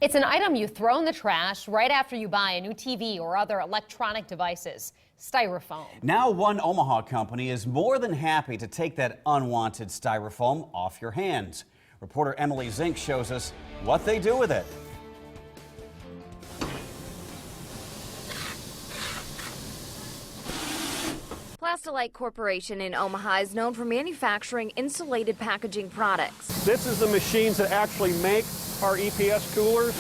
It's an item you throw in the trash right after you buy a new TV or other electronic devices. Styrofoam. Now one Omaha company is more than happy to take that unwanted styrofoam off your hands. Reporter Emily Zink shows us what they do with it. Plastilite Corporation in Omaha is known for manufacturing insulated packaging products. This is the machines that actually make our EPS coolers.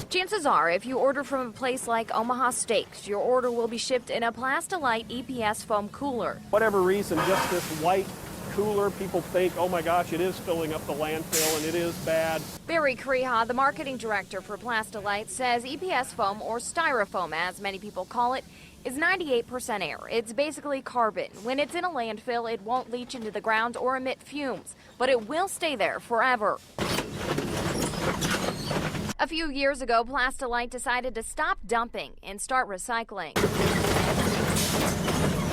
Chances are, if you order from a place like Omaha Steaks, your order will be shipped in a Plastilite EPS Foam cooler. Whatever reason, just this white cooler, people think, oh my gosh, it is filling up the landfill and it is bad. Barry Creha, the marketing director for Plastilite, says EPS Foam, or Styrofoam as many people call it, is 98% air. It's basically carbon. When it's in a landfill, it won't leach into the ground or emit fumes, but it will stay there forever. A few years ago, Plastilite decided to stop dumping and start recycling.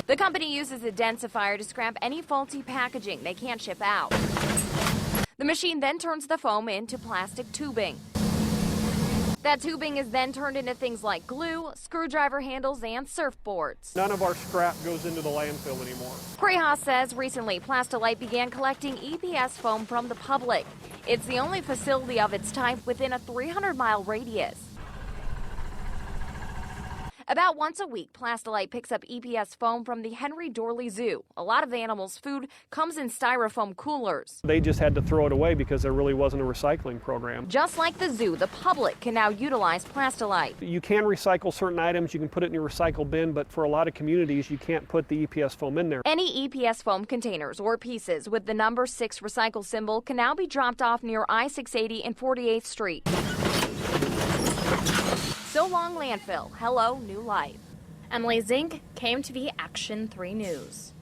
The company uses a densifier to scrap any faulty packaging they can't ship out. The machine then turns the foam into plastic tubing. That tubing is then turned into things like glue, screwdriver handles, and surfboards. None of our scrap goes into the landfill anymore. Creha says recently Plastilite began collecting EPS foam from the public. It's the only facility of its type within a 300-mile radius. About once a week, Plastilite picks up EPS foam from the Henry Dorley Zoo. A lot of the animals' food comes in styrofoam coolers. They just had to throw it away because there really wasn't a recycling program. Just like the zoo, the public can now utilize Plastilite. You can recycle certain items, you can put it in your recycle bin, but for a lot of communities, you can't put the EPS foam in there. Any EPS foam containers or pieces with the number 6 recycle symbol can now be dropped off near I-680 and 48th Street. So long, landfill. Hello, new life. Emily Zink, KMTV Action 3 News.